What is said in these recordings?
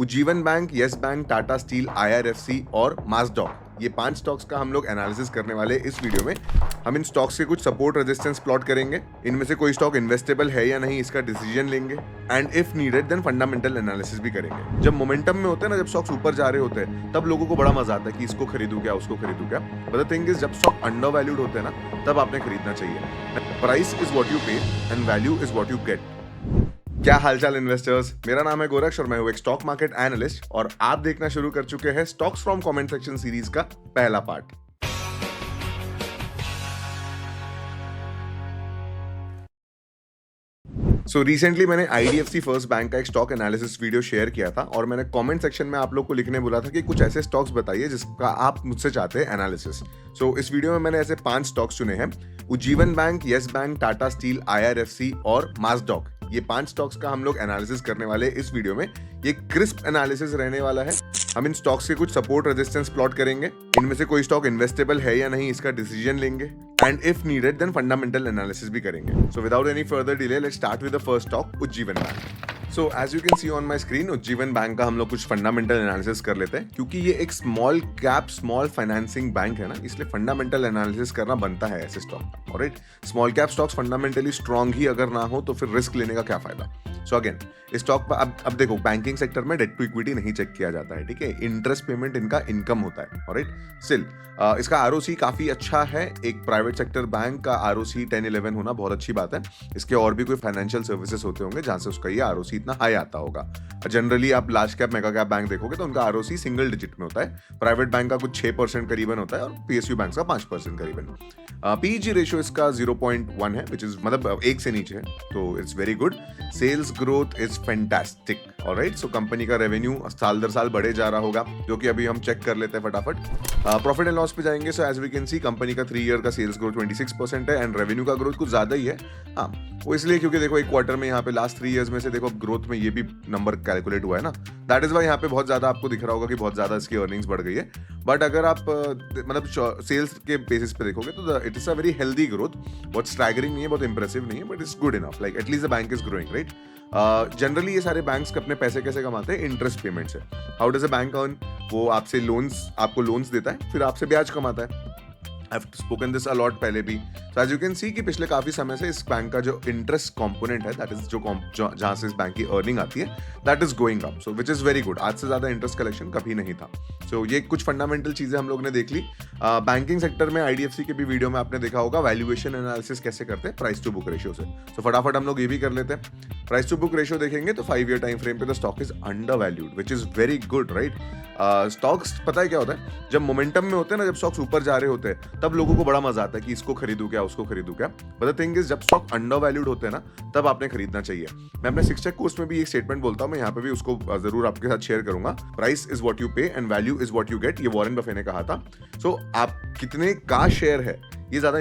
Ujjivan bank, yes bank, Tata steel, IRFC और माज़डॉक, ये 5 stocks का हम लोग एनालिसिस करने वाले हैं इस वीडियो में। हम इन स्टॉक्स के कुछ सपोर्ट रेजिस्टेंस प्लॉट करेंगे, इनमें से कोई स्टॉक इन्वेस्टेबल है या नहीं इसका डिसीजन लेंगे, and if needed then fundamental analysis भी करेंगे। जब मोमेंटम में होते हैं ना, जब स्टॉक्स ऊपर जा रहे होते हैं, तब लोगों को बड़ा मजा आता है कि इसको खरीदूं क्या, उसको खरीदूं क्या। बट द थिंग इज, जब स्टॉक अंडर वैल्यूड होते हैं ना, तब आपने खरीदना चाहिए। प्राइस इज व्हाट यू पे and value is what you get. क्या हालचाल इन्वेस्टर्स, मेरा नाम है गोरक्ष और मैं हूं एक स्टॉक मार्केट एनालिस्ट, और आप देखना शुरू कर चुके हैं stocks from comment section series का पहला पार्ट। रिसेंटली मैंने आईडीएफसी फर्स्ट बैंक का एक स्टॉक एनालिसिस वीडियो शेयर किया था, और मैंने कमेंट सेक्शन में आप लोग को लिखने बोला था कि कुछ ऐसे स्टॉक्स बताइए जिसका आप मुझसे चाहते हैं एनालिसिस। इस वीडियो में मैंने ऐसे 5 स्टॉक्स चुने हैं। Ujjivan bank, yes bank, Tata steel, IRFC और माज़डॉक, ये 5 स्टॉक्स का हम लोग एनालिसिस करने वाले हैं इस वीडियो में। ये क्रिस्प एनालिसिस रहने वाला है। हम इन स्टॉक्स के कुछ सपोर्ट रेजिस्टेंस प्लॉट करेंगे, इनमें से कोई स्टॉक इन्वेस्टेबल है या नहीं इसका डिसीजन लेंगे, and if needed then fundamental analysis भी करेंगे। So without any further delay, let's start with the first stock, Ujjivan Bank. As you can see on my screen, Ujjivan Bank का हम लोग कुछ फंडामेंटल एनालिसिस कर लेते हैं। क्योंकि ये एक small cap small financing bank है ना, इसलिए फंडामेंटल एनालिसिस करना बनता है ऐसे stock. Alright, small cap stocks fundamentally strong ही अगर ना हो तो फिर रिस्क लेने का क्या फायदा। अगेन, इस स्टॉक पर अब देखो, बैंकिंग सेक्टर में डेट टू इक्विटी नहीं चेक किया जाता है, ठीक है। इंटरेस्ट पेमेंट इनका इनकम होता है। ऑलराइट, स्टिल इसका आरओसी काफी अच्छा है। एक प्राइवेट सेक्टर बैंक का आरओसी 10-11 होना बहुत अच्छी बात है। इसके और भी कोई फाइनेंशियल सर्विसेज होते होंगे जहां से उसका ये आरओसी इतना हाई आता होगा। जनरली आप large cap mega cap bank देखोगे तो उनका आरओसी सिंगल डिजिट में होता है। प्राइवेट बैंक का कुछ 6% करीबन होता है, और पीएसयू बैंक का 5% करीबन। पीईजी रेशियो इसका 0.1 है, विच इज मतलब 1 से नीचे है, तो it's very good. Sales growth is fantastic. Alright, so company का रेवेन्यू साल दर साल बढ़े जा रहा होगा, जो कि अभी हम चेक कर लेते हैं फटाफट। प्रॉफिट एंड लॉस पे जाएंगे। So as we can see, company का 3 ईयर का सेल्स ग्रोथ 26% है, एंड रेवेन्यू का ग्रोथ कुछ ज्यादा ही है। हाँ, वो इसलिए क्योंकि देखो एक क्वार्टर में यहाँ पे लास्ट 3 इयर्स में से देखो ग्रोथ में ये भी नंबर कैलकुलेट हुआ है ना, दैट इज वाई यहाँ पे बहुत ज्यादा आपको दिख रहा होगा कि बहुत ज्यादा इसकी अर्निंग्स बढ़ गई है। बट अगर आप मतलब सेल्स के बेसिस पे देखोगे तो it is a very healthy growth. बहुत स्टैगरिंग नहीं है, बहुत इंप्रेसिव नहीं है, but it's good enough. Like at least the bank is growing, right. Generally ये सारे बैंक्स अपने पैसे कैसे कमाते हैं? इंटरेस्ट पेमेंट से। How does a bank earn? वो आपको लोन्स देता है, फिर आपसे ब्याज कमाता है। I've spoken this a lot पहले भी। So as you can see कि पिछले काफी समय से इस बैंक का जो इंटरेस्ट कंपोनेंट है, दैट इज जहां से इस बैंक की अर्निंग आती है, that is going up, so which is very good. आज से ज्यादा इंटरेस्ट कलेक्शन कभी नहीं था। ये कुछ फंडामेंटल चीजें हम लोग ने देख ली। बैंकिंग सेक्टर में आईडीएफसी के भी वीडियो में आपने देखा होगा वैल्यूएशन एनालिसिस कैसे करते हैं प्राइस टू बुक रेशियो से। फटाफट हम लोग ये भी कर लेते हैं। प्राइस टू बुक रेशियो देखेंगे तो 5 ईयर टाइम फ्रेम पे the stock is under valued, which is very good, right. Stocks पता है क्या होता है, जब मोमेंटम में होते हैं ना, जब स्टॉक्स ऊपर जा रहे होते हैं, तब लोगों को बड़ा मजा आता है कि इसको खरीदूं क्या, उसको खरीदूं क्या। बट द थिंग इज, जब स्टॉक अंडर वैल्यूड होते हैं ना, तब आपने खरीदना चाहिए। मैं अपने 6 कोर्स में भी एक स्टेटमेंट बोलता हूं, मैं यहाँ पे भी उसको जरूर आपके साथ शेयर करूंगा। प्राइस इज व्हाट यू पे and value is what you get, ये वॉरेन बफे ने कहा था। आप कितने का शेयर है, ये ज्यादा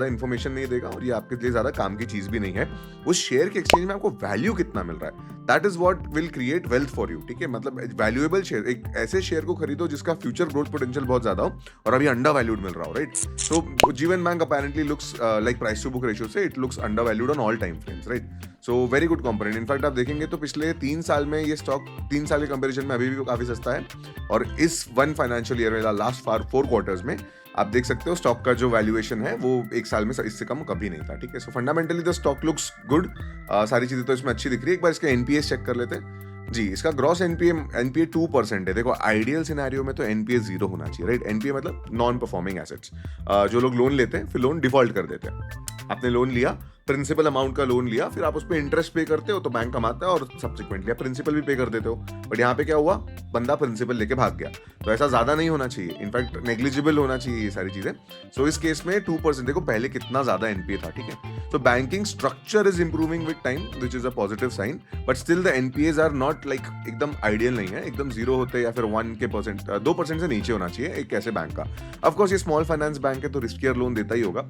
इंफॉर्मेशन नहीं देगा, और ये आपके लिए ज्यादा काम की चीज भी नहीं है। उस शेयर के एक्सचेंज में आपको वैल्यू कितना मिल रहा है, that is what will create wealth for you, ठीक है। मतलब वैल्यूएबल शेयर, एक ऐसे शेयर को खरीदो जिसका फ्यूचर ग्रोथ पोटेंशियल बहुत ज्यादा हो और अभी अंडर वैल्यूड मिल रहा हो, right. Ujjivan bank apparently looks like price to book ratio से it looks undervalued on all time frames, right. Very good component. In fact आप देखेंगे तो पिछले 3 साल में ये स्टॉक 3 साल के कंपैरिजन में अभी भी काफी सस्ता है, और इस 1 फाइनेंशियल ईयर में लास्ट 4 क्वार्टर्स में आप देख सकते हो स्टॉक का जो वैल्यूएशन है वो 1 साल में इससे कम कभी नहीं था, ठीक है। Fundamentally the stock looks good. सारी चीजें तो इसमें अच्छी दिख रही है। एक बार इसके एनपीएस चेक कर लेते हैं जी। इसका ग्रॉस एनपीए 2% है। देखो आइडियल सिनेरियो में तो एनपीए 0 होना चाहिए, राइट। एनपीए मतलब नॉन परफॉर्मिंग एसेट्स। जो लोग लोन लेते हैं फिर लोन डिफॉल्ट कर देते हैं। आपने लोन लिया, प्रिंसिपल अमाउंट का लोन लिया, फिर आप उस पर इंटरेस्ट पे करते हो तो बैंक कमाता है, और सब्सिक्वेंटली आप प्रिंसिपल भी पे कर देते हो। बट यहाँ पे क्या हुआ, बंदा प्रिंसिपल लेके भाग गया। तो ऐसा ज्यादा नहीं होना चाहिए, इनफैक्ट नेग्लिजिबल होना चाहिए ये सारी चीजें। इस केस में 2%, देखो पहले कितना ज्यादा एनपीए था, ठीक है। Banking structure is improving with time, which is a positive sign, but still the NPAs are not like एकदम आइडियल नहीं है, एकदम 0 होते या फिर 2% से नीचे होना चाहिए एक ऐसे बैंक का। ऑफकोर्स ये स्मॉल फाइनेंस बैंक है तो रिस्कियर लोन देता ही होगा।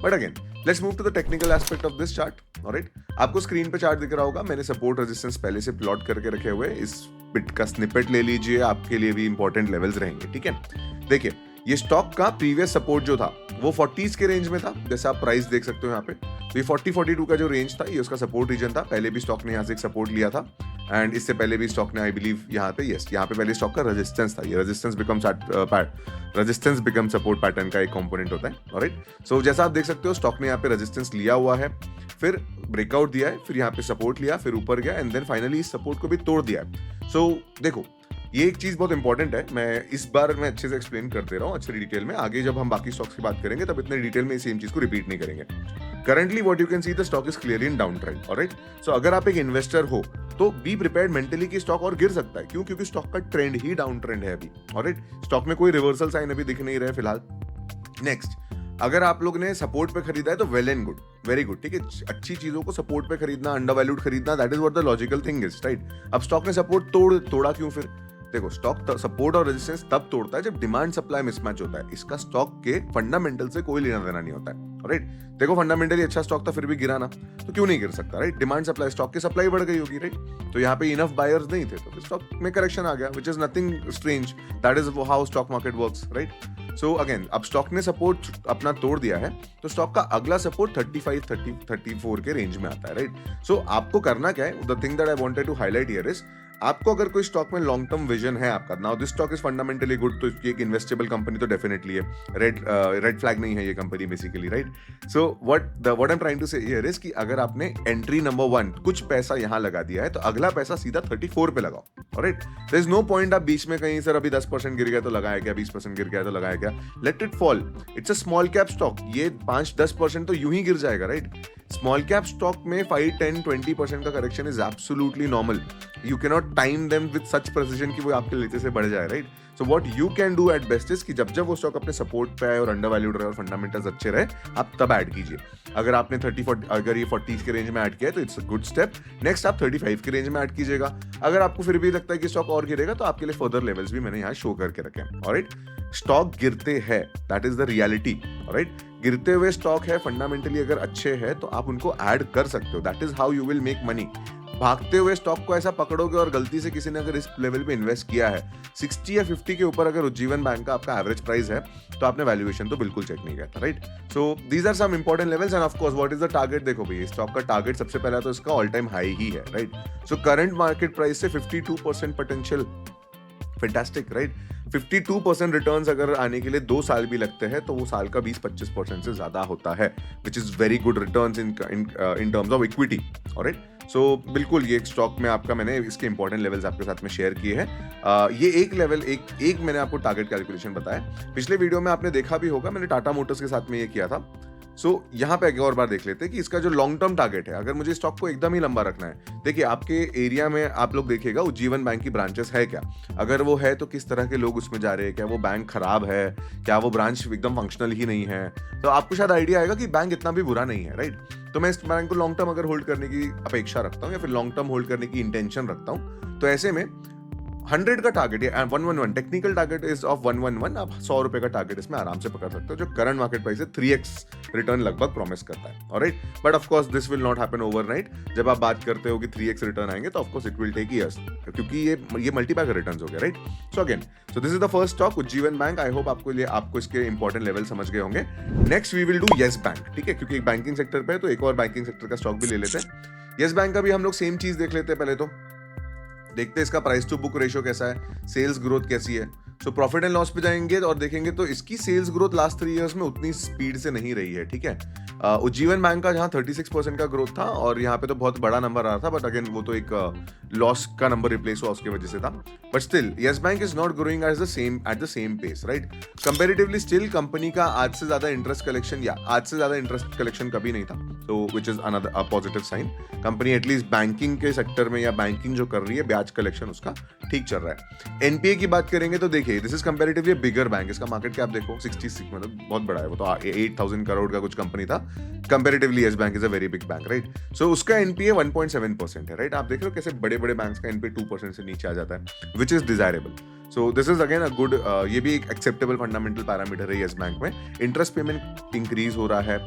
But again let's move to the technical aspect of this chart. Alright, आपको स्क्रीन पे चार्ट दिख रहा होगा, मैंने सपोर्ट रेजिस्टेंस पहले से प्लॉट करके रखे हुए। इस बिट का स्निपेट ले लीजिए, आपके लिए भी इंपॉर्टेंट लेवल्स रहेंगे, ठीक है। देखिए ये स्टॉक का प्रीवियस सपोर्ट जो था वो 40s के रेंज में था, जैसे आप प्राइस देख सकते हो यहाँ पे। तो ये 40-42 का जो रेंज था ये उसका सपोर्ट रीजन था। पहले भी स्टॉक ने यहाँ से एक सपोर्ट लिया था, एंड इससे पहले भी स्टॉक ने आई बिलीव यहाँ पे यहाँ पे पहले स्टॉक का रेजिस्टेंस था, ये रेजिस्टेंस बिकम सपोर्ट पैटर्न का एक कंपोनेंट होता है। ऑलराइट, सो जैसा आप देख सकते हो स्टॉक ने यहाँ पे रेजिस्टेंस लिया हुआ है, फिर ब्रेकआउट दिया है, फिर यहाँ पे सपोर्ट लिया, फिर ऊपर गया एंड देन फाइनली इस सपोर्ट को भी तोड़ दिया है। सो देखो ये एक चीज बहुत इंपॉर्टेंट है, मैं इस बार मैं अच्छे से एक्सप्लेन कर दे रहा हूँ अच्छे डिटेल में, आगे जब हम बाकी स्टॉक्स की बात करेंगे तब इतने डिटेल में सेम चीज को रिपीट नहीं करेंगे। Currently what you can see the stock is clearly in down trend. Alright, so अगर आप एक इन्वेस्टर हो तो बी प्रिपेयर्ड मेंटली कि स्टॉक और गिर सकता है। क्यों? क्योंकि स्टॉक का ट्रेंड ही डाउन ट्रेंड है अभी। ऑलराइट, स्टॉक में कोई रिवर्सल साइन अभी दिख नहीं रहे फिलहाल। नेक्स्ट, अगर आप लोग ने सपोर्ट पे खरीदा है तो well and good, very good, ठीक है। अच्छी चीजों को सपोर्ट पे खरीदना, अंडर वैल्यूड खरीदना, that is what the logical thing is, right. अब स्टॉक ने सपोर्ट तोड़ा क्यों? फिर देखो स्टॉक सपोर्ट और रेजिस्टेंस तब तोड़ता है जब डिमांड सप्लाई मिसमैच होता है। इसका स्टॉक के फंडामेंटल से कोई लेना देना नहीं होता है। राइट, देखो फंडामेंटली अच्छा स्टॉक था फिर भी गिरा ना, तो क्यों नहीं गिर सकता? राइट, डिमांड सप्लाई, स्टॉक की सप्लाई बढ़ गई होगी। राइट, तो यहाँ पे इनफ बायर्स नहीं थे तो स्टॉक में करेक्शन आ गया, which is nothing strange, that is how stock market works. Right, so again अब स्टॉक ने सपोर्ट अपना तोड़ दिया है तो स्टॉक का अगला सपोर्ट 34 के रेंज में आता है। राइट, सो आपको करना क्या है, the thing that I wanted to highlight here is, आपको अगर कोई स्टॉक में लॉन्ग टर्म विजन है आपका, now this stock is fundamentally good, तो इसकी एक इन्वेस्टेबल कंपनी तो डेफिनेटली है, रेड फ्लैग नहीं है ये company basically. Right, so what I am trying to say here is कि अगर आपने एंट्री नंबर 1 कुछ पैसा यहां लगा दिया है तो अगला पैसा सीधा 34 पे लगाओ। Alright, there is no point आप बीच में कहीं सर अभी 10% गिर गया तो लगाया क्या, 20% गिर गया तो लगाया क्या, let it fall. It's a small cap stock, ये 5-10% तो यूं ही गिर जाएगा। राइट, स्मॉल कैप स्टॉक में 5-10-20% का correction is absolutely normal. You can not time them with such precision कि वो आपके लेते से बढ़ जाए। Right, so what you can do at best is कि जब वो स्टॉक अपने सपोर्ट पे आए और अंडर वैल्यूड रहे और फंडामेंटल्स अच्छे रहे, आप तब ऐड कीजिए। अगर आपने 30-40 अगर ये 40 के रेंज में ऐड किया है तो it's a good step. Next आप 35 के रेंज में ऐड कीजिएगा। अगर आपको फिर भी लगता है कि स्टॉक और गिरेगा तो आपके लिए फर्दर लेवल्स भी मैंने यहाँ शो करके रखे हैं। ऑलराइट, स्टॉक गिरते हैं, that is the reality. Alright, गिरते हुए स्टॉक है, फंडामेंटली अगर अच्छे हैं तो आप उनको ऐड कर सकते हो, that is how you will make money. भागते हुए स्टॉक को ऐसा पकड़ोगे और गलती से किसी ने अगर इस लेवल पे इन्वेस्ट किया है 60 या 50 के ऊपर, अगर उज्जीवन बैंक का आपका एवरेज प्राइस है तो आपने वैल्यूएशन तो बिल्कुल चेक नहीं किया था। Right, so these are some important levels and of course what is the target. देखो भाई स्टॉक का टारगेट सबसे पहला तो इसका ऑल टाइम हाई ही है। Right, so current market price से 52% पोटेंशियल, फैंटास्टिक। राइट, 52% रिटर्न्स अगर आने के लिए 2 साल भी लगते हैं तो वो साल का 20-25% से ज्यादा होता है, which is very good returns in terms of equity. Alright, so बिल्कुल ये स्टॉक में आपका मैंने इसके इंपॉर्टेंट लेवल्स आपके साथ में शेयर किए हैं। ये एक लेवल एक मैंने आपको टारगेट कैलकुलेशन बताया, पिछले वीडियो में आपने देखा भी होगा, मैंने टाटा मोटर्स के साथ में ये किया था। सो यहाँ पे एक और बार देख लेते हैं कि इसका जो लॉन्ग टर्म टारगेट है, अगर मुझे स्टॉक को एकदम ही लंबा रखना है, देखिए आपके एरिया में आप लोग देखिएगा उज्जीवन बैंक की ब्रांचेस है क्या, अगर वो है तो किस तरह के लोग उसमें जा रहे हैं, क्या वो बैंक खराब है, क्या वो ब्रांच एकदम फंक्शनल ही नहीं है, तो आपको शायद आइडिया आएगा कि बैंक इतना भी बुरा नहीं है। राइट, तो मैं इस बैंक को लॉन्ग टर्म अगर होल्ड करने की अपेक्षा रखता हूँ या फिर लॉन्ग टर्म होल्ड करने की इंटेंशन रखता हूँ, तो ऐसे में 100 का टारगेट है 111, टेक्निकल टारगेट इज ऑफ 111, आप 100 रुपए का टारगेट इसमें आराम से पकड़ सकते हो, जो करंट मार्केट प्राइस है 3x रिटर्न लगभग प्रॉमिस करता है। Alright, but of course this will not happen overnight. जब आप बात करते हो कि 3x रिटर्न आएंगे तो of course it will take years, क्योंकि ये मल्टीपैकर रिटर्न्स हो गए। Right, so again so this is the first stock Ujjivan Bank. I hope आपको इसके इंपॉर्टेंट लेवल समझ गए होंगे। Next we will do Yes Bank, ठीक है, क्योंकि एक बैंकिंग सेक्टर पे है तो एक और बैंकिंग सेक्टर का स्टॉक भी ले लेते हैं। येस बैंक का भी हम लोग सेम चीज देख लेते हैं। पहले तो देखते हैं इसका प्राइस टू बुक रेशियो कैसा है, सेल्स ग्रोथ कैसी है। सो प्रॉफिट एंड लॉस पे जाएंगे और देखेंगे तो इसकी सेल्स ग्रोथ लास्ट 3 इयर्स में उतनी स्पीड से नहीं रही है। ठीक है, उज्जीवन बैंक का जहां 36% का ग्रोथ था और यहाँ पे तो बहुत बड़ा नंबर आ रहा था, बट अगेन वो तो एक लॉस का नंबर रिप्लेस हुआ उसकी वजह से था। But still Yes Bank is not growing at the same pace. Right, comparatively still company का आज से ज्यादा इंटरेस्ट कलेक्शन कभी नहीं था, तो which is another positive sign. Company at least banking के सेक्टर में या बैंकिंग जो कर रही है ब्याज कलेक्शन उसका ठीक चल रहा है। एनपीए की बात करेंगे तो देखिए this is comparatively bigger bank, इसका मार्केट कैप देखो 66, मतलब बहुत बड़ा है, वो तो 8,000 करोड़ का कुछ कंपनी था। Comparatively Yes Bank is a very big bank. Right, so उसका एनपीए 1.7% है। राइट, आप देख रहे हो कैसे बड़े बड़े बैंक्स का एनपीए 2% से नीचे आ जाता है, which is desirable. So this is again a good, ये भी एक एक्सेप्टेबल फंडामेंटल पैरामीटर है येस बैंक में। इंटरेस्ट पेमेंट इंक्रीज हो रहा है,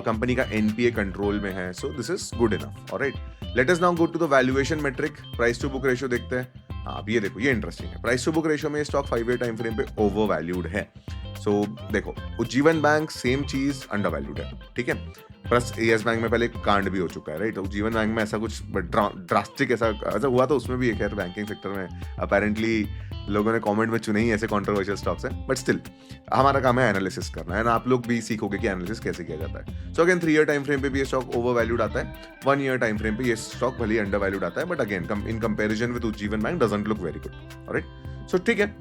कंपनी का एनपीए कंट्रोल में है, so this is good enough. Alright, let us now go to the valuation metric, price to book ratio देखते हैं। अब ये देखो, ये इंटरेस्टिंग है, प्राइस टू बुक रेशियो में स्टॉक 5 ईयर टाइम फ्रेम पे ओवर वैल्यूड है। सो देखो उज्जीवन बैंक सेम चीज अंडर वैल्यूड है। ठीक है, प्लस येस बैंक में पहले एक कांड भी हो चुका है, राइट। तो जीवन बैंक में ऐसा कुछ ड्रास्टिक ऐसा हुआ तो उसमें भी एक है बैंकिंग सेक्टर में अपेरेंटली लोगों ने कमेंट में चुने ही ऐसे कंट्रोवर्शियल स्टॉक्स हैं, बट स्टिल हमारा काम है एनालिसिस करना है ना। आप लोग भी सीखोगे कि एनालिसिस कैसे किया जाता है। So again 3 year time frame पे भी ये स्टॉक ओवर वैल्यूड आता है, 1 ईयर टाइम फ्रेम पे ये स्टॉक भले ही अंडर वैल्यूड आता है, but again in comparison with Ujjivan bank doesn't look very good, alright. So ठीक है।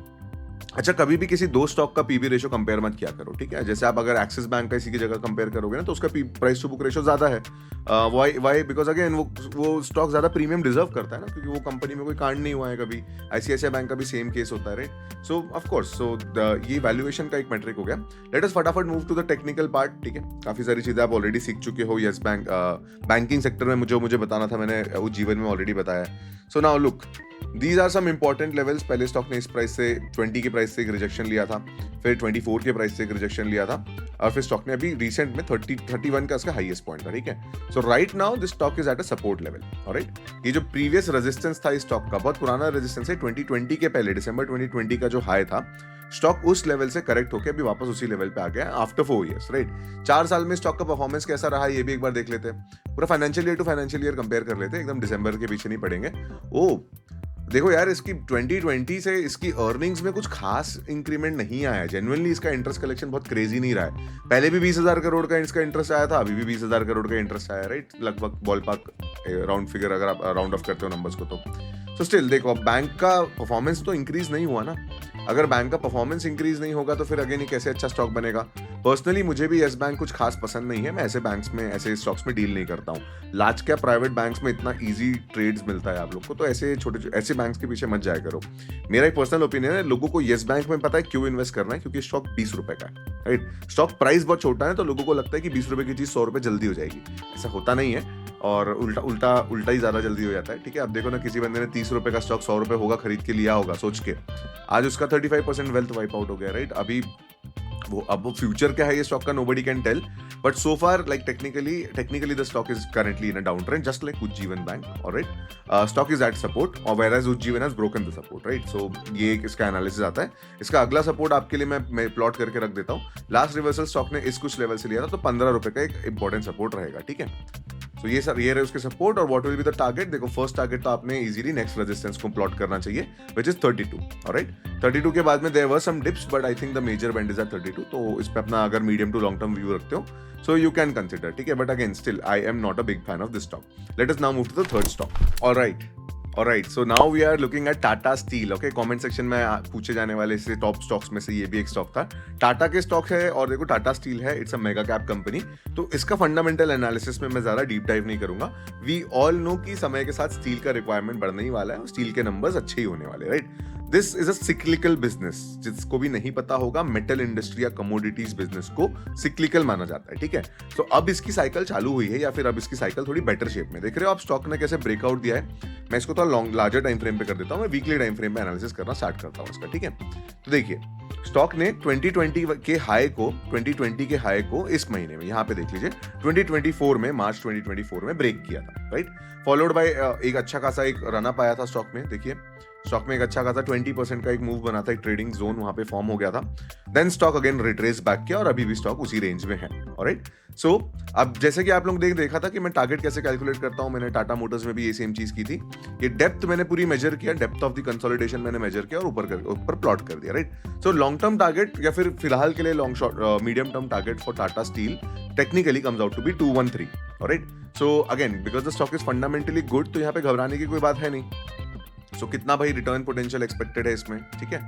अच्छा, कभी भी किसी दो स्टॉक का पीबी रेशो कंपेयर मत किया करो, ठीक है। जैसे आप अगर एक्सिस बैंक का इसी की जगह कंपेयर करोगे ना तो उसका प्राइस टू बुक रेशो ज्यादा है। वाई बिकॉज अगेन वो स्टॉक ज्यादा प्रीमियम डिजर्व करता है ना, क्योंकि वो कंपनी में कोई कांड नहीं हुआ है कभी। आईसीआईसीआई बैंक का भी सेम केस होता है, राइट। सो ऑफ कोर्स ये वैल्यूएशन का एक मेट्रिक हो गया। लेट अस फटाफट move to the technical part, ठीक है। काफी सारी चीजें आप ऑलरेडी सीख चुके हो येस बैंक बैंकिंग सेक्टर में जो मुझे बताना था मैंने जीवन में ऑलरेडी बताया। So now look, these are some important levels. पहले स्टॉक ने इस प्राइस से 20 के प्राइस से एक रिजेक्शन लिया था, फिर 24 के प्राइस से एक रिजेक्शन लिया था, और फिर स्टॉक ने अभी रिसेंट में 31 का इसका हाईएस्ट पॉइंट था, ठीक है। So right now this stock is at a support level, alright. ये जो प्रीवियस रेजिस्टेंस था इस स्टॉक का, बहुत पुराना रेजिस्टेंस है, 2020 के पहले दिसंबर 2020 का जो हाई था, स्टॉक उस लेवल से करेक्ट होकर अभी वापस उसी लेवल पे आ गया आफ्टर 4 इयर्स, राइट। 4 साल में स्टॉक का परफॉर्मेंस कैसा रहा ये भी एक बार देख लेते हैं। पूरा financial year to financial year compare कर लेते हैं, एकदम दिसंबर के पीछे नहीं पड़ेंगे। ओ देखो यार, इसकी 2020 से इसकी अर्निंग्स में कुछ खास इंक्रीमेंट नहीं आया है। जेन्युइनली इसका इंटरेस्ट कलेक्शन बहुत क्रेजी नहीं रहा है। पहले भी 20,000 करोड़ का इसका इंटरेस्ट आया था, अभी भी 20,000 करोड़ का इंटरेस्ट आया, राइट। लगभग बॉल पार्क राउंड फिगर अगर आप राउंड ऑफ करते हो नंबर्स को तो स्टिल देखो, बैंक का परफॉर्मेंस तो इंक्रीज नहीं हुआ ना। अगर बैंक का परफॉर्मेंस इंक्रीज नहीं होगा तो फिर अगेन कैसे अच्छा स्टॉक बनेगा। पर्सनली मुझे भी येस बैंक कुछ खास पसंद नहीं है। मैं ऐसे बैंक्स में, ऐसे स्टॉक्स में डील नहीं करता हूँ। लार्ज कैप प्राइवेट बैंक्स में इतना इजी ट्रेड्स मिलता है आप लोग को, तो ऐसे छोटे ऐसे बैंक्स के पीछे मत जाया करो। मेरा एक पर्सनल ओपिनियन है, लोगों को येस बैंक में पता है क्यों इन्वेस्ट करना है, क्योंकि स्टॉक 20 रुपए का है, राइट। स्टॉक प्राइस बहुत छोटा है तो लोगों को लगता है कि 20 रुपए की चीज 100 रुपए जल्दी हो जाएगी। ऐसा होता नहीं है, और उल्टा ही ज्यादा जल्दी हो जाता है, ठीक है। अब देखो ना, किसी बंदे ने 30 रुपए का स्टॉक 100 रुपए होगा खरीद के लिया होगा सोच के, आज उसका 35% वेल्थ वाइप आउट हो गया, राइट। अब वो फ्यूचर क्या है ये स्टॉक का nobody can tell, but so far like technically the stock is currently in a down trend, just like Ujjivan bank, alright. Stock is at support और whereas Ujjivan has broken the support, right. So ये इसका analysis आता है। इसका अगला support आपके लिए मैं प्लॉट करके रख देता हूँ। लास्ट रिवर्सल स्टॉक ने इस कुछ लेवल से लिया था, तो 15 रुपए का एक इंपॉर्टेंट सपोर्ट रहेगा, ठीक है। तो ये रहे उसके सपोर्ट, और what will be the target. देखो, फर्स्ट टारगेट तो आपने इजीली नेक्स्ट रेजिस्टेंस को प्लॉट करना चाहिए, व्हिच इज 32, ऑलराइट। 32 के बाद में there were some dips, but I think the major band is at 32। तो इस पे अपना अगर medium to long term view रखते हो सो यू कैन कंसिडर, ठीक है। But again still I am not a big fan of this stock. Let us now move to the third stock, alright. So now we are looking at Tata Steel, okay. Comment section में पूछे जाने वाले से top stocks में से ये भी एक स्टॉक था। टाटा के स्टॉक है, और देखो टाटा स्टील है, it's a mega cap company. तो इसका फंडामेंटल एनालिसिस में मैं ज्यादा डीप डाइव नहीं करूंगा। वी ऑल नो कि समय के साथ स्टील का रिक्वायरमेंट बढ़ने ही वाला है, और स्टील के नंबर्स अच्छे ही होने वाले, right. This is a cyclical business. जिसको भी नहीं पता होगा, मेटल इंडस्ट्री या कमोडिटीज बिजनेस को सिक्लिकल माना जाता है, ठीक है। तो अब इसकी साइकिल चालू हुई है, या फिर अब इसकी साइकिल थोड़ी बेटर शेप में। देख रहे हो आप स्टॉक ने कैसे ब्रेकआउट दिया है। मैं इसको थोड़ा लार्जर टाइम फ्रेम पे कर देता हूँ, मैं वीकली टाइम फ्रेम पे एनालिसिस करना स्टार्ट करता हूँ इसका, ठीक है। तो देखिए, स्टॉक ने 2020 के हाई को इस महीने में, यहाँ पे देख लीजिए, 2024 में, मार्च 2024 में ब्रेक किया था, राइट। फॉलोड बाय एक अच्छा खासा एक रन अप आया था स्टॉक में। देखिए, स्टॉक में एक अच्छा खासा 20% का एक मूव बना था, एक ट्रेडिंग जोन वहां पे फॉर्म हो गया था। Then stock again retrace back किया, और अभी भी स्टॉक उसी रेंज में है, ऑलराइट। सो अब जैसे कि आप लोग देखा था कि मैं टारगेट कैसे कैलकुलेट करता हूं, मैंने टाटा मोटर्स में भी ये सेम चीज की थी। ये डेप्थ मैंने पूरी मेजर किया, डेप्थ ऑफ द कंसोलिडेशन मैंने मेजर किया और ऊपर प्लॉट कर दिया, right. So long term target, या फिर फिलहाल के लिए medium term target for Tata Steel technically comes out to be 213, alright. So again because the stock is fundamentally good, तो यहाँ पे घबराने की कोई बात है नहीं। सो कितना भाई रिटर्न पोटेंशियल एक्सपेक्टेड है इसमें, ठीक है,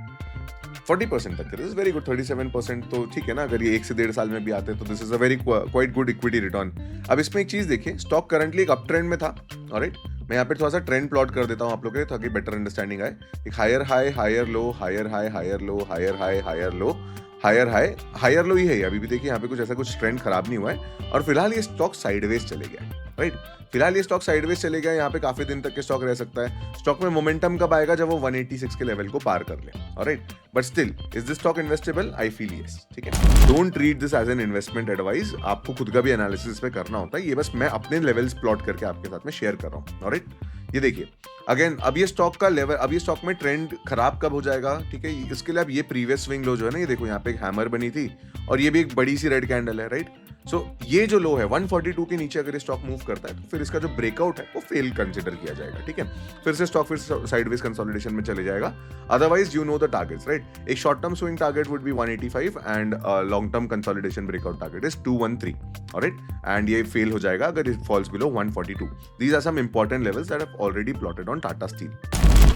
40% तक। This is very good. 37% तो ठीक है ना, अगर ये 1 से 1.5 साल में भी आते तो this is a very quite good equity return. अब इसमें एक चीज देखिए, स्टॉक करंटली एक अप ट्रेंड में था, ऑलराइट। मैं यहाँ पे थोड़ा सा ट्रेंड प्लॉट कर देता हूँ आप लोगों के, ताकि बेटर अंडरस्टैंडिंग आए। एक higher high, higher low, higher high, higher low, higher high, higher low, higher high, higher low ही है। अभी भी देखिए यहाँ पे कुछ ऐसा कुछ ट्रेंड खराब नहीं हुआ है, और फिलहाल ये स्टॉक साइडवेज चले गया, राइट। फिलहाल ये स्टॉक साइडवेज चले गया, यहाँ पे काफी दिन तक के स्टॉक रह सकता है। स्टॉक में मोमेंटम कब आएगा, जब वो 186 के लेवल को पार कर ले, alright. But still is this stock investable? I feel yes, ठीक है। Don't treat this as an investment advice, आपको खुद का भी एनालिसिस पे करना होता है। ये बस मैं अपने लेवल्स प्लॉट करके आपके साथ में शेयर कर रहा हूँ, ऑलराइट। ये देखिए अगेन, अब ये स्टॉक का लेवल, अब ये स्टॉक में ट्रेंड खराब कब हो जाएगा, ठीक है। इसके लिए अब ये प्रीवियस स्विंग लो जो है ना, ये देखो यहाँ पे एक हैमर बनी थी, और ये भी एक बड़ी सी रेड कैंडल है, राइट। सो ये जो लो है 142 के नीचे अगर ये स्टॉक मूव करता है तो फिर इसका जो ब्रेकआउट है वो फेल कंसिडर किया जाएगा, ठीक है। फिर से स्टॉक फिर साइडवेज कंसोलिडेशन में चले जाएगा। Otherwise you know the targets, right. एक short term swing target would be 185 and long term consolidation breakout target is 213, alright. And ये फेल हो जाएगा अगर it falls below 142। These are some important levels that have already plotted on Tata steel.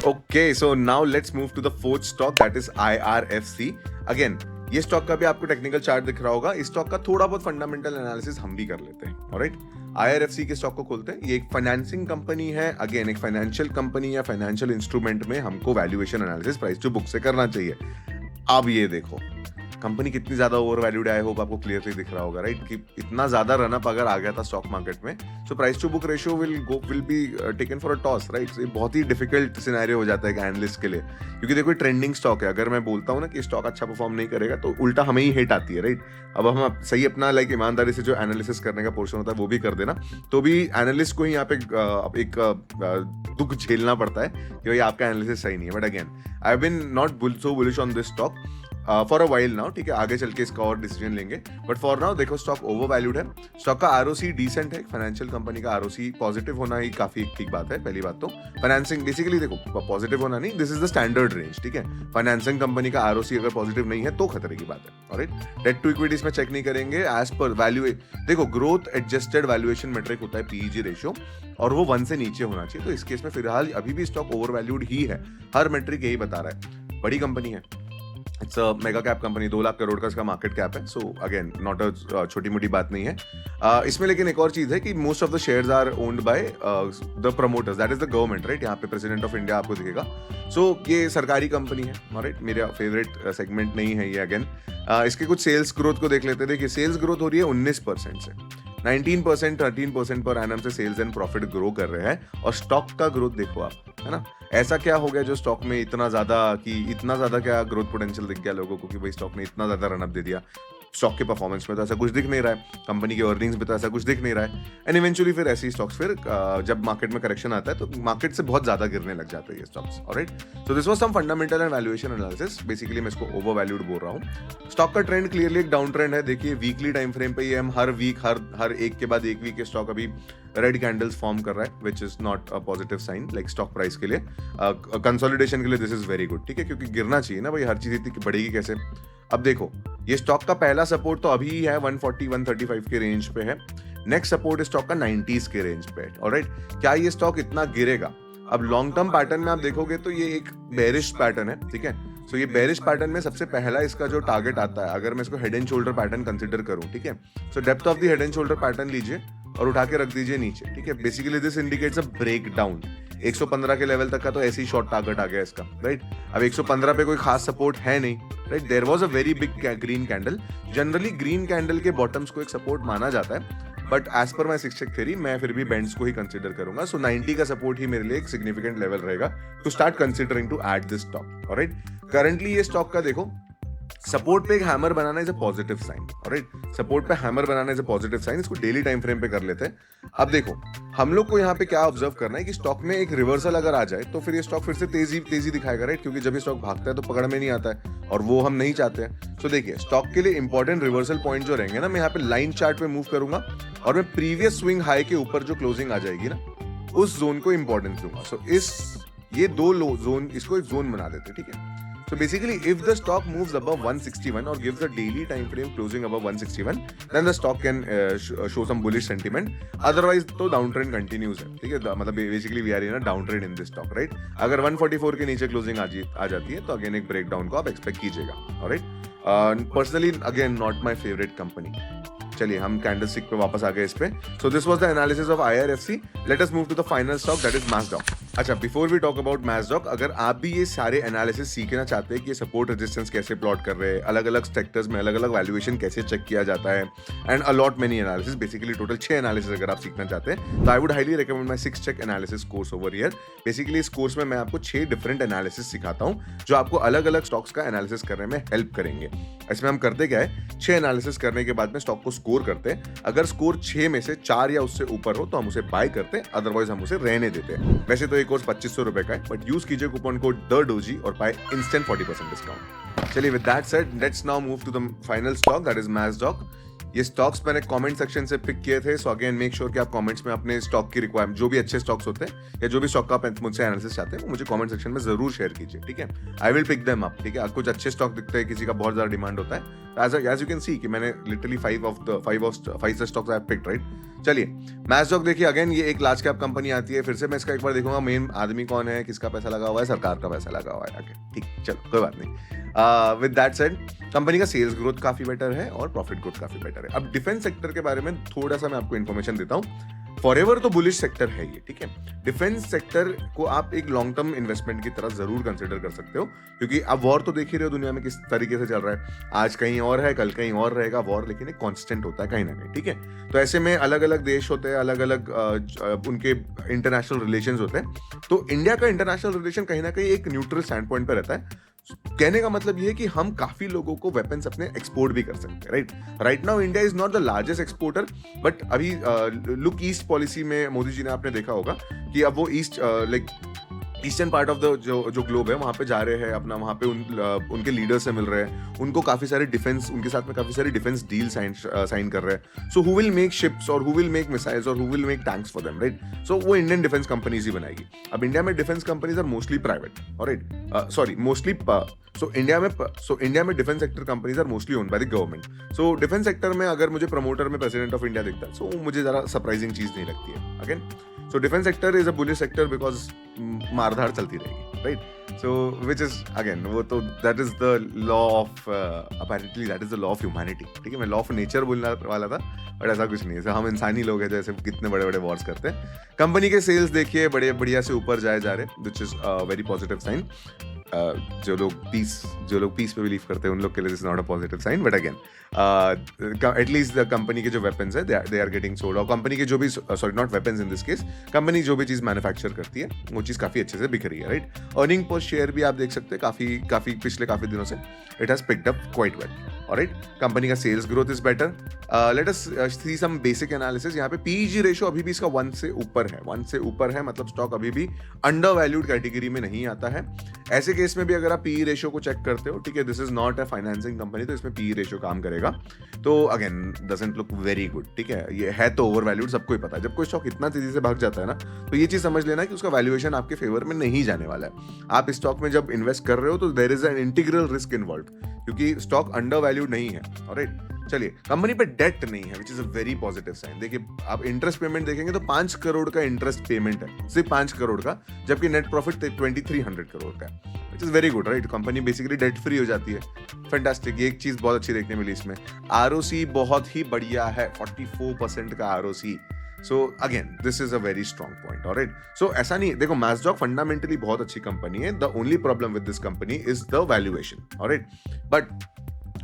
Okay, so now let's move to the fourth stock, that is IRFC. Again, ये stock का भी आपको technical chart दिख रहा होगा। इस स्टॉक का थोड़ा बहुत फंडामेंटल एनालिसिस हम भी कर लेते हैं, ऑलराइट। IRFC के स्टॉक को खोलते हैं। ये एक फाइनेंसिंग कंपनी है। अगेन, एक फाइनेंशियल कंपनी या फाइनेंशियल इंस्ट्रूमेंट में हमको valuation analysis price to book से करना चाहिए। अब ये देखो कंपनी कितनी ज्यादा ओवर वैल्यूड है। आई होप आपको क्लियरली दिख रहा होगा, राइट, कि इतना ज्यादा रनअप अगर आ गया था स्टॉक मार्केट में, so price to book ratio will be taken for a toss, right. ये बहुत ही डिफिकल्ट सिनेरियो हो जाता है एक एनालिस्ट के लिए, क्योंकि देखो ट्रेंडिंग स्टॉक है। अगर मैं बोलता हूँ ना कि स्टॉक अच्छा परफॉर्म नहीं करेगा तो उल्टा हमें ही हिट आती है, राइट। अब हम सही अपना लाइक ईमानदारी से जो एनालिसिस करने का पोर्शन होता है वो भी कर देना, तो भी एनालिस्ट को ही यहाँ पे एक दुख झेलना पड़ता है कि भाई आपका एनालिसिस सही नहीं है। But again, I have been not so bullish on this stock for a while now, ठीक है। आगे चल के इसका और डिसीजन लेंगे, बट फॉर नाउ देखो स्टॉक ओवर वैल्यूड है। स्टॉक का आरओसी डिसेंट है। फाइनेंशियल कंपनी का आरओसी पॉजिटिव होना ही काफी ठीक बात है। पहली बात तो फाइनेंसिंग बेसिकली देखो पॉजिटिव होना नहीं, this is the standard range, ठीक है। फाइनेंसिंग कंपनी का आरओसी अगर पॉजिटिव नहीं है तो खतरे की बात है, ऑलराइट। डेट टू इक्विटी में चेक नहीं करेंगे एज पर वैल्यू। देखो ग्रोथ एडजस्टेड वैल्यूएशन मेट्रिक होता है पीईजी रेशियो, और वो 1 से नीचे होना चाहिए। तो इस केस में फिलहाल अभी भी स्टॉक ओवर वैल्यूड ही है। हर मेट्रिक यही बता रहा है। बड़ी कंपनी है, it's a mega cap company, 2 lakh crore का इसका मार्केट कैप है। सो अगेन नॉट अ छोटी मोटी बात नहीं है इसमें। लेकिन एक और चीज है कि most of the shares are owned by the promoters, that is the government, right. यहाँ पे प्रेसिडेंट ऑफ इंडिया आपको दिखेगा। सो ये सरकारी कंपनी है, राइट। मेरा फेवरेट सेगमेंट नहीं है ये। अगेन इसके कुछ सेल्स ग्रोथ को देख लेते हैं। देखिए सेल्स ग्रोथ हो रही है 19% से 19%, 13% पर एनम से सेल्स एंड प्रॉफिट ग्रो कर रहे हैं। और स्टॉक का ग्रोथ देखो आप, है ना। ऐसा क्या हो गया जो स्टॉक में इतना ज्यादा क्या ग्रोथ पोटेंशियल दिख गया लोगों को कि भाई स्टॉक ने इतना ज्यादा रनअप दे दिया। स्टॉक के परफॉर्मेंस में तो ऐसा कुछ दिख नहीं रहा है, कंपनी के अर्निंग्स में तो ऐसा कुछ दिख नहीं रहा है। एंड इवेंचुअली फिर ऐसी स्टॉक्स फिर जब मार्केट में करेक्शन आता है तो मार्केट से बहुत ज्यादा गिरने लग जाते हैं ये stocks, alright. So this was some fundamental and valuation analysis. Basically मैं इसको ओवर वैल्यूड बोल रहा हूँ। स्टॉक का ट्रेंड क्लियरली एक डाउन ट्रेंड है। देखिए वीकली टाइम फ्रेम पे ये हम हर वीक हर एक के बाद एक वीक के स्टॉक अभी रेड कैंडल्स फॉर्म कर रहा है, which is not a positive sign like stock price के लिए। कंसोलिडेशन के लिए दिस इज वेरी गुड, ठीक है, क्योंकि गिरना चाहिए ना भाई, हर चीज इतनी बढ़ेगी कैसे। अब देखो ये स्टॉक का पहला सपोर्ट तो अभी है 140 135 के रेंज पे है। नेक्स्ट सपोर्ट स्टॉक का 90s के रेंज पे है, ऑलराइट। क्या ये स्टॉक इतना गिरेगा? अब लॉन्ग टर्म पैटर्न में आप देखोगे तो ये एक बेरिश पैटर्न है, ठीक है। सो ये बेरिश पैटर्न में सबसे पहला इसका जो टारगेट आता है, अगर मैं इसको head and shoulder pattern consider करूं, ठीक है। So depth of the head and shoulder pattern लीजिए और उठा के रख दीजिए नीचे, ठीक है। Basically this indicates a breakdown. 115 के लेवल तक का तो ऐसे ही शॉर्ट टारगेट आ गया इसका, राइट। अब 115 पे कोई खास सपोर्ट है नहीं, right. There was a very big green candle. Generally green candle के बॉटम्स को एक सपोर्ट माना जाता है, बट एज पर माई शिक्षक थ्योरी मैं फिर भी बेंड्स को ही कंसीडर करूंगा। सो 90 का सपोर्ट ही मेरे लिए एक सिग्निफिकेंट लेवल रहेगा to start considering to add this stock, alright. Currently ये स्टॉक का देखो सपोर्ट पे एक हैमर बनाना is a positive sign, alright. Support पे हैमर बनाना इज अ पॉजिटिव साइन। इसको डेली टाइम फ्रेम पे कर लेते हैं। अब देखो हम लोग को यहाँ पे क्या ऑब्जर्व करना है कि स्टॉक में एक रिवर्सल अगर आ जाए तो फिर ये स्टॉक फिर से तेजी दिखाएगा, राइट, क्योंकि जब ये स्टॉक भागता है तो पकड़ में नहीं आता है और वो हम नहीं चाहते हैं। सो देखिए स्टॉक के लिए इंपॉर्टेंट रिवर्सल पॉइंट जो रहेंगे ना, मैं यहाँ पे लाइन चार्ट पे मूव करूंगा और मैं प्रीवियस स्विंग हाई के ऊपर जो क्लोजिंग आ जाएगी ना, उस जोन को इंपॉर्टेंस दूंगा। सो ये दो लो जोन, इसको एक जोन बना देते हैं, ठीक है। So basically, if the stock moves above 161 or gives a daily time frame closing above 161, then the stock can show some bullish sentiment. Otherwise, तो downtrend continues है, ठीक है। मतलब basically we are in a downtrend in this stock, right? अगर 144 के नीचे closing आ जाती है तो again एक breakdown को आप expect कीजिएगा, alright? Personally, again, not my favorite company. चलिए हम कैंडलस्टिक पे वापस आ गए इस पे। So this was the analysis of IRFC। Let us move to the final stock, that is Mazdock. अच्छा, before we talk about Mazdock, अगर आप भी ये सारे एनालिसिस सीखना चाहते हैं कि ये सपोर्ट रेजिस्टेंस कैसे प्लॉट कर रहे हैं, अलग अलग सेक्टर्स में अलग अलग वैल्यूएशन कैसे चेक किया जाता है, and a lot many analysis, basically total 6 analysis अगर आप सीखना चाहते हैं तो I would highly recommend my 6 check analysis course over here. Basically इस कोर्स में मैं आपको 6 डिफरेंट एनालिसिस सिखाता हूँ जो आपको अलग अलग स्टॉक्स का एनालिसिस करने में हेल्प करेंगे। इसमें हम करते क्या है, 6 एनालिसिस करने के बाद में स्टॉक को स्कोर करते हैं। अगर स्कोर 6 में से 4 या उससे ऊपर हो तो हम उसे बाय करते हैं, अदरवाइज हम उसे रहने देते हैं। वैसे तो ये कोर्स 2500 रुपए का है, बट यूज कीजिए कूपन कोड DOJI और पाए इंस्टेंट 40% डिस्काउंट। चलिए with that said, let's now move to the final stock, that is Mazdock. ये स्टॉक्स मैंने कमेंट सेक्शन से पिक किए थे, सो अगेन मेक श्योर कि आप कमेंट्स में अपने स्टॉक की रिक्वायरमेंट, जो भी अच्छे स्टॉक्स होते हैं या जो भी स्टॉक का आप मुझसे एनालिसिस चाहते हैं, वो मुझे कमेंट सेक्शन में जरूर शेयर कीजिए, ठीक है। I will pick them up, ठीक है। कुछ अच्छे स्टॉक दिखते हैं, किसी का बहुत ज्यादा डिमांड होता है, एज यू कैन सी कि मैंने literally 5 stocks I picked, right. चलिए मैस्टॉक देखिए, अगेन ये एक लार्ज कैप कंपनी आती है। फिर से मैं इसका एक बार देखूंगा मेन आदमी कौन है, किसका पैसा लगा हुआ है, सरकार का पैसा लगा हुआ है आगे, ठीक, चलो कोई बात नहीं। विद दैट सेड, कंपनी का सेल्स ग्रोथ काफी बेटर है और प्रॉफिट ग्रोथ काफी बेटर है। अब डिफेंस सेक्टर के बारे में थोड़ा सा मैं आपको इन्फॉर्मेशन देता हूँ। फॉरएवर तो बुलिश सेक्टर है ये, ठीक है। डिफेंस सेक्टर को आप एक लॉन्ग टर्म इन्वेस्टमेंट की तरह जरूर कंसिडर कर सकते हो, क्योंकि अब वॉर तो देख ही रहे हो दुनिया में किस तरीके से चल रहा है। आज कहीं और है, कल कहीं और रहेगा वॉर, लेकिन एक कांस्टेंट होता है कहीं ना कहीं, ठीक है। तो ऐसे में अलग अलग देश होते हैं, अलग अलग उनके इंटरनेशनल रिलेशंस होते हैं। तो इंडिया का इंटरनेशनल रिलेशन कहीं ना कहीं एक न्यूट्रल स्टैंड पॉइंट पर रहता है। कहने का मतलब ये है कि हम काफी लोगों को वेपन्स अपने एक्सपोर्ट भी कर सकते हैं, right now India is not the largest exporter, but अभी लुक ईस्ट पॉलिसी में मोदी जी ने आपने देखा होगा कि अब वो east like eastern part of the जो ग्लोब है वहां पे जा रहे हैं अपना, वहां पे उनके लीडर से मिल रहे हैं, उनको काफी सारे डिफेंस, उनके साथ में काफी सारे डिफेंस डील साइन कर रहे हैं। So who will make ships और हु विल मेक मिसाइल्स और who will make tanks for them, right. So वो इंडियन डिफेंस कंपनीज ही बनाएगी। अब इंडिया में defence companies are mostly private, right, sorry mostly so India में defence sector companies are mostly owned by the government. So defence sector में अगर मुझे promoter में प्रेसिडेंट ऑफ इंडिया दिखता है, सो मुझे जरा सरप्राइजिंग चीज नहीं लगती है again. So defence sector is a bullish sector because मारधाड़ चलती रहेगी, right. So which is again वो तो that is the law of apparently that is the law of humanity, ठीक है। मैं लॉ ऑफ नेचर बोलने वाला था, बट ऐसा कुछ नहीं है। हम इंसानी लोग हैं जैसे कितने बड़े बड़े वॉर्स करते हैं। कंपनी के सेल्स देखिए बड़े बढ़िया से ऊपर जाए जा रहे, which is very positive sign. जो लोग पीस पे बिलीव करते हैं उन लोग के लिए this is not a positive sign, but again at least the company के जो वेपन्स है दे आर गेटिंग सोल्ड, और कंपनी के जो भी, sorry not weapons in this case, company जो भी चीज मैन्युफैक्चर करती है वो चीज काफी अच्छे से बिक रही है, राइट। अर्निंग पर शेयर भी आप देख सकते हैं काफी पिछले काफी दिनों से it has picked up quite well, alright. Company का sales growth is better. Let us see some basic analysis. यहाँ पे पीईजी रेशियो अभी भी इसका 1 से ऊपर है, 1 से ऊपर है, मतलब स्टॉक अभी भी अंडर वैल्यूड कैटेगरी में नहीं आता है। ऐसे केस में भी अगर आप पीई रेशियो को चेक करते हो, ठीक है, this is not a financing company, तो इसमें पीई रेशियो काम करेगा, तो again doesn't look very good, ठीक है। ये है तो ओवर वैल्यूड, सबको ही पता है। जब कोई स्टॉक इतना तेजी से भाग जाता है ना, तो ये चीज समझ लेना कि उसका वैल्यूएशन आपके फेवर में नहीं जाने वाला है। आप इस स्टॉक में जब इन्वेस्ट कर रहे हो तो there is an integral risk involve, क्योंकि स्टॉक अंडर वैल्यूड नहीं है, ऑलराइट। चलिए, कंपनी पे डेट नहीं है, which is a very positive sign. देखिए आप इंटरेस्ट पेमेंट देखेंगे तो 5 करोड़ का इंटरेस्ट पेमेंट है, सिर्फ 5 करोड़ का, जबकि नेट प्रॉफिट 2300 करोड़ का है, which is very good, right. Company basically debt free हो जाती है, फैंटास्टिक। ये एक चीज बहुत अच्छी देखने मिली इसमें। आरओसी बहुत ही बढ़िया है, 44% का ROC. So again this is a very strong point, alright. So ऐसा नहीं, देखो मैस्टॉक फंडामेंटली बहुत अच्छी कंपनी है। The only problem with this company is the valuation, alright. But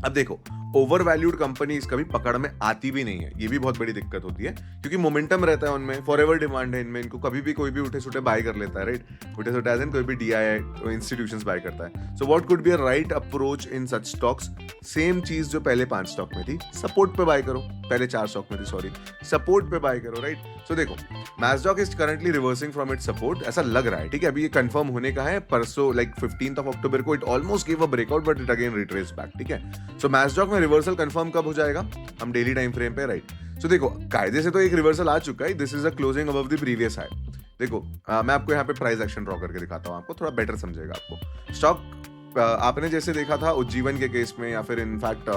अब देखो, ओवर वैल्यूड कंपनीज कभी पकड़ में आती भी नहीं है, ये भी बहुत बड़ी दिक्कत होती है, क्योंकि मोमेंटम रहता है उनमें, फॉरएवर डिमांड है इनमें, इनको कभी भी कोई भी उठे सुठे बाय कर लेता है, राइट। उठे सुठे एज इन कोई भी डीआई इंस्टीट्यूशंस बाय करता है। So what could be a right approach in such stocks? Same चीज जो पहले 5 स्टॉक में थी, सपोर्ट पे बाय करो। पहले 4 स्टॉक में थी, सॉरी, सपोर्ट पे बाय करो, राइट। सो देखो, Mazdock is currently reversing from its support, ऐसा लग रहा है, ठीक है। अभी ये कंफर्म होने का है, परसों लाइक 15th of October को it almost give a breakout, but it again retrace back, ठीक है। सो मैस्टॉक में रिवर्सल कंफर्म कब हो जाएगा? हम डेली टाइम फ्रेम पे, राइट। सो देखो, कायदे से तो एक रिवर्सल आ चुका है, this is a closing above the previous high. देखो मैं आपको यहाँ पे प्राइस एक्शन ड्रॉ करके दिखाता हूँ, आपको थोड़ा बेटर समझेगा। आपको स्टॉक आपने जैसे देखा था उज्जीवन के केस में, या फिर इनफैक्ट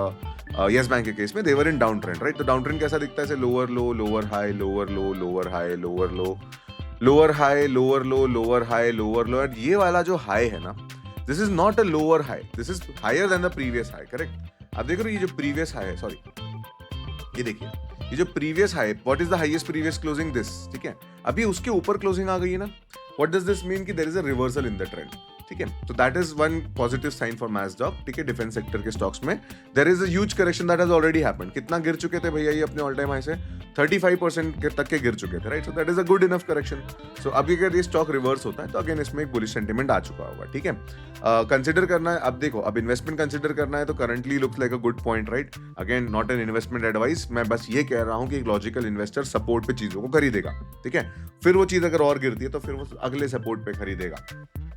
यस बैंक के केस में, they were in down trend, right. तो डाउन ट्रेंड कैसा दिखता है? ऐसे lower low, lower high, lower low, lower high, lower low, lower high, lower low, lower high, lower low. ये वाला जो हाई है ना, this is not a lower high, this is higher than the previous high, correct. आप देख रहे हो ये जो प्रीवियस हाई है, सॉरी ये देखिए, ये जो previous high, what is the highest previous closing this, ठीक है। अभी उसके ऊपर क्लोजिंग आ गई है ना, व्हाट डज दिस मीन कि there is a reversal in the trend, ठीक है। तो that is one positive sign for Mazdock, ठीक है। डिफेंस सेक्टर के स्टॉक्स में there is a huge correction that has already happened. कितना गिर चुके थे भैया ये अपने ऑल टाइम हाई से? 35% तक के गिर चुके थे, right. So that is a good enough correction. So अभी अगर ये स्टॉक रिवर्स होता है तो अगेन इसमें एक बुलिश सेंटिमेंट आ चुका होगा, ठीक है। कंसिडर करना है, अब देखो, अब इन्वेस्टमेंट कंसिडर करना है तो currently looks like a good point, right. Again not an investment advice, मैं बस ये कह रहा हूँ कि एक लॉजिकल इन्वेस्टर सपोर्ट पे चीजों को खरीदेगा, ठीक है। फिर वो चीज अगर और गिरती है तो फिर वो अगले सपोर्ट पे खरीदेगा।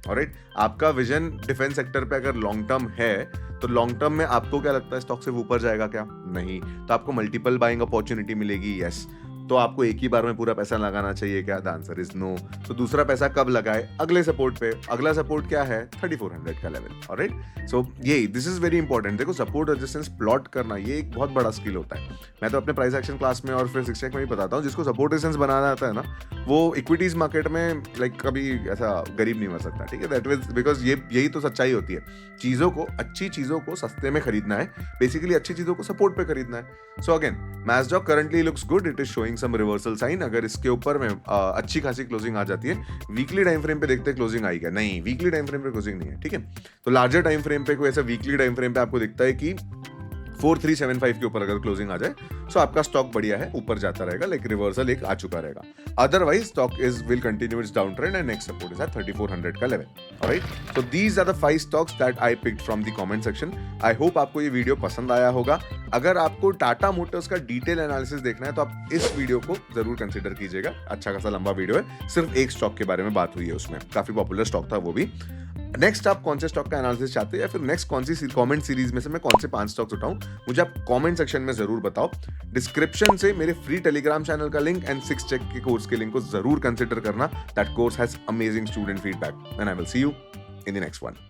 ऑलराइट, आपका विजन डिफेंस सेक्टर पे अगर लॉन्ग टर्म है तो लॉन्ग टर्म में आपको क्या लगता है स्टॉक सिर्फ ऊपर जाएगा क्या? नहीं। तो आपको मल्टीपल बाइंग अपॉर्चुनिटी मिलेगी? यस। तो आपको एक ही बार में पूरा पैसा लगाना चाहिए क्या? The answer is no. तो दूसरा पैसा कब लगाए? अगले सपोर्ट पे। अगला सपोर्ट क्या है? 3400 का लेवल। ऑलराइट, सो ये दिस इज वेरी इंपॉर्टेंट। देखो, सपोर्ट रेजिस्टेंस प्लॉट करना ये एक बहुत बड़ा स्किल होता है। मैं तो अपने प्राइस एक्शन क्लास में और फिर 6 में भी बताता हूँ, जिसको सपोर्ट रेजिस्टेंस बनाना आता है ना, वो इक्विटीज मार्केट में लाइक कभी ऐसा गरीब नहीं बन सकता। ठीक है, दैट इज बिकॉज यही तो सच्चाई होती है। चीजों को, अच्छी चीजों को सस्ते में खरीदना है, बेसिकली अच्छी चीजों को सपोर्ट पे खरीदना है। So again, Mazdock currently looks good, it is showing some reversal sign. अगर इसके ऊपर में अच्छी खासी क्लोजिंग आ जाती है, वीकली टाइम फ्रेम पे देखते हैं क्लोजिंग आई क्या? नहीं, वीकली टाइम फ्रेम पे क्लोजिंग नहीं है। ठीक है, तो लार्जर टाइम फ्रेम पे कोई ऐसा वीकली टाइम फ्रेम पे आपको दिखता है कि 4375 के ऊपर अगर क्लोजिंग आ जाए, सो आपका स्टॉक बढ़िया है, ऊपर जाता रहेगा, लाइक रिवर्सल एक आ चुका रहेगा। Otherwise stock will continue its down trend and next support is at 3400 का level. Alright, so these are the 5 stocks that I picked from the comment section. I hope आपको ये वीडियो पसंद आया होगा। अगर आपको टाटा मोटर्स का डिटेल एनालिसिस देखना है तो आप इस वीडियो को जरूर कंसिडर कीजिएगा। अच्छा खासा लंबा वीडियो है, सिर्फ एक स्टॉक के बारे में बात हुई है उसमें, काफी पॉपुलर स्टॉक था वो भी। नेक्स्ट आप कौन से स्टॉक का एनालिसिस चाहते हैं, या फिर नेक्स्ट कौन सी कमेंट सीरीज में से मैं कौन से 5 स्टॉक्स उठाऊं, मुझे आप कमेंट सेक्शन में जरूर बताओ। डिस्क्रिप्शन से मेरे फ्री टेलीग्राम चैनल का लिंक एंड 6 चेक के कोर्स के लिंक को जरूर कंसिडर करना। That course has amazing student feedback and I will see you in the next one.